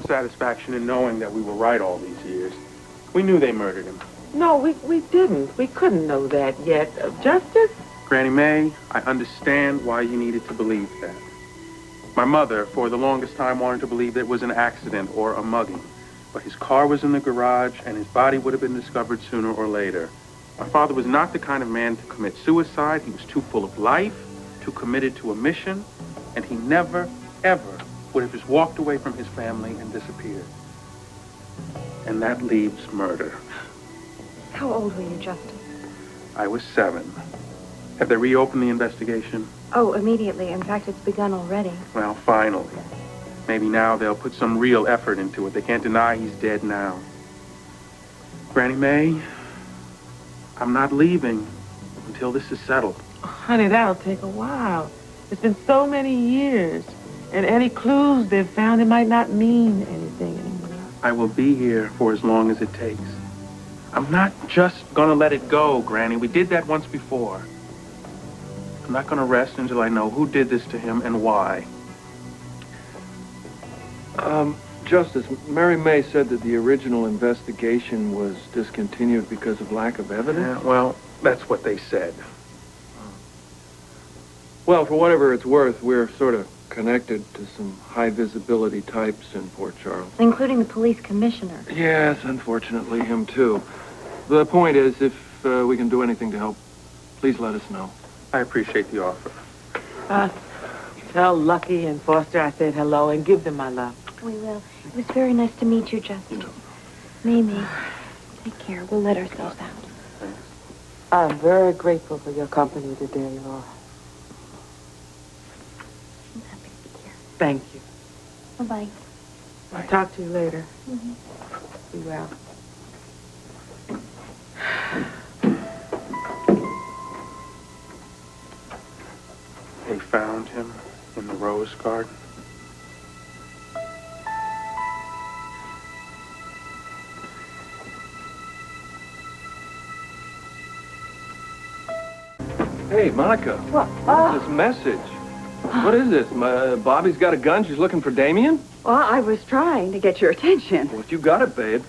satisfaction in knowing that we were right all these years. We knew they murdered him. No, we didn't. We couldn't know that yet. Justice? Granny Mae, I understand why you needed to believe that. My mother, for the longest time, wanted to believe that it was an accident or a mugging. But his car was in the garage, and his body would have been discovered sooner or later. My father was not the kind of man to commit suicide. He was too full of life, too committed to a mission, and he never, ever would have just walked away from his family and disappeared. And that leaves murder. How old were you, Justice? I was 7. Have they reopened the investigation? Oh, immediately. In fact, it's begun already. Well, finally. Maybe now they'll put some real effort into it. They can't deny he's dead now. Granny Mae, I'm not leaving until this is settled. Oh, honey, that'll take a while. It's been so many years. And any clues they've found, it might not mean anything anymore. I will be here for as long as it takes. I'm not just gonna let it go, Granny. We did that once before. I'm not gonna rest until I know who did this to him and why. Justice, Mary Mae said that the original investigation was discontinued because of lack of evidence? Yeah, well, that's what they said. Well, for whatever it's worth, we're sort of connected to some high-visibility types in Port Charles. Including the police commissioner. Yes, unfortunately, him too. The point is, if we can do anything to help, please let us know. I appreciate the offer. Tell Lucky and Foster I said hello and give them my love. We will. It was very nice to meet you, Justice. You too. Mimi, take care. We'll let ourselves out. Thanks. I'm very grateful for your company today, Laura. I'm happy to be here. Thank you. Bye-bye. I'll talk to you later. Mm-hmm. Be well. They found him in the rose garden. Hey, Monica. What? What's this message? What is this? Bobby's got a gun. She's looking for Damien? Well, I was trying to get your attention. Well, you got it, babe.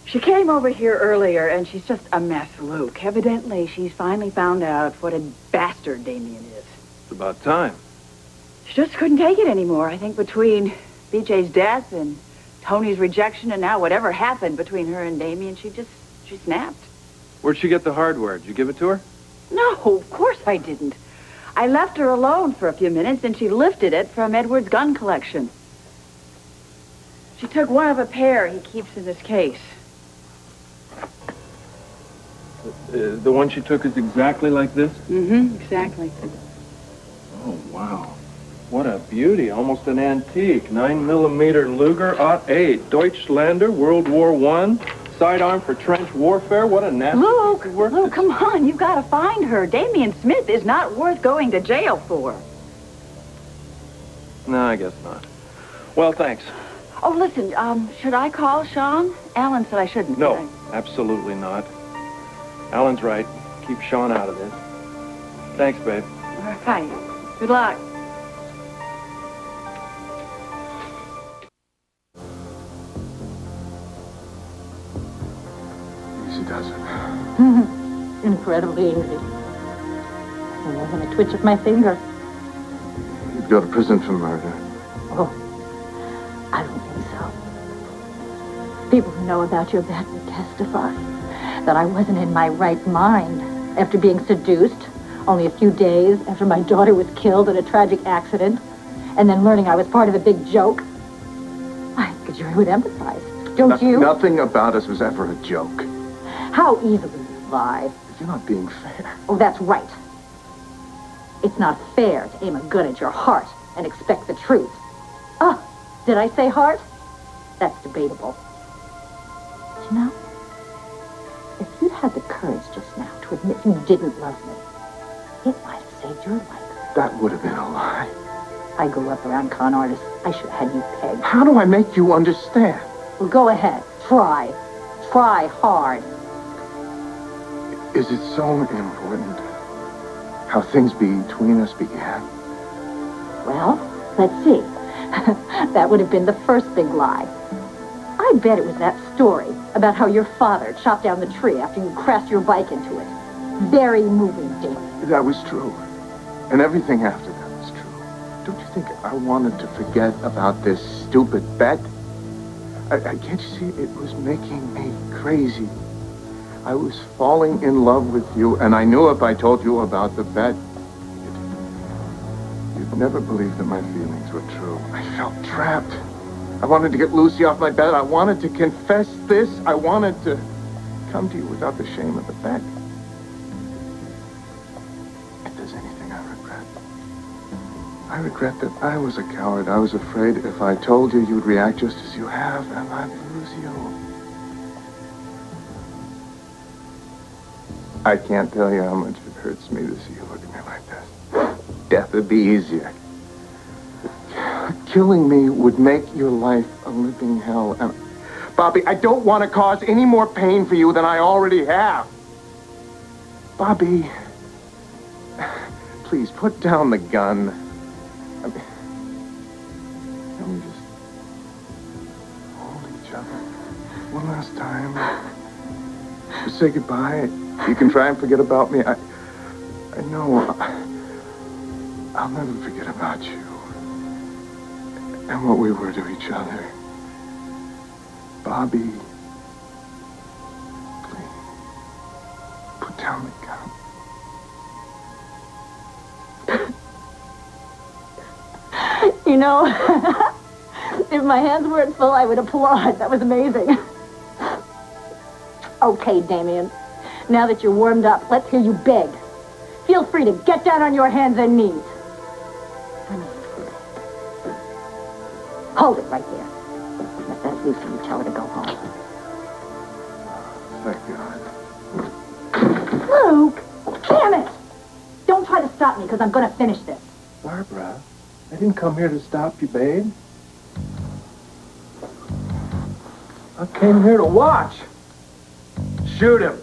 She came over here earlier, and she's just a mess, Luke. Evidently, she's finally found out what a bastard Damien is. It's about time. She just couldn't take it anymore. I think between BJ's death and Tony's rejection and now whatever happened between her and Damien, she snapped. Where'd she get the hardware? Did you give it to her? No, of course I didn't. I left her alone for a few minutes, and she lifted it from Edward's gun collection. She took one of a pair he keeps in his case. The one she took is exactly like this? Mm-hmm, exactly. Oh, wow. What a beauty. Almost an antique. 9mm Luger, '08. Deutschlander, World War I. Sidearm for trench warfare. What a nasty piece of work. Luke, come on. You've got to find her. Damien Smith is not worth going to jail for. No, I guess not. Well, thanks. Oh, listen, should I call Sean? Alan said I shouldn't. No, absolutely not. Alan's right. Keep Sean out of this. Thanks, babe. All right. Good luck. Easy does it. Incredibly easy. More than a twitch of my finger. You'd go to prison for murder. Oh, I don't think so. People who know about your bet would testify that I wasn't in my right mind after being seduced only a few days after my daughter was killed in a tragic accident, and then learning I was part of a big joke. I think a jury would empathize. Don't you? Nothing about us was ever a joke. How easily you lie. You're not being fair. Oh, that's right. It's not fair to aim a gun at your heart and expect the truth. Oh, did I say heart? That's debatable. But you know, if you'd had the courage just now to admit you didn't love me, it might have saved your life. That would have been a lie. I grew up around con artists. I should have had you pegged. How do I make you understand? Well, go ahead. Try. Try hard. Is it so important how things between us began? Well, let's see. That would have been the first big lie. I bet it was that story about how your father chopped down the tree after you crashed your bike into it. Very moving, Damien. That was true. And everything after that was true. Don't you think I wanted to forget about this stupid bet? I can't you see it was making me crazy. I was falling in love with you, and I knew if I told you about the bet, you'd never believe that my feelings were true. I felt trapped. I wanted to get Lucy off my bed. I wanted to confess this. I wanted to come to you without the shame of the bet. If there's anything I regret that I was a coward. I was afraid if I told you, you'd react just as you have, and I'd lose you. I can't tell you how much it hurts me to see you look at me like this. Death would be easier. Killing me would make your life a living hell. And Bobby, I don't want to cause any more pain for you than I already have. Bobby, please put down the gun. I mean, can we just hold each other one last time? Just say goodbye. You can try and forget about me. I know I'll never forget about you and what we were to each other. Bobby, please, put down the gun. You know, if my hands weren't full, I would applaud. That was amazing. Okay, Damien. Now that you're warmed up, let's hear you beg. Feel free to get down on your hands and knees. Hold it right there. Let that Lucy and tell her to go home. Thank God. Luke! Damn it! Don't try to stop me, because I'm going to finish this. Barbara, I didn't come here to stop you, babe. I came here to watch. Shoot him.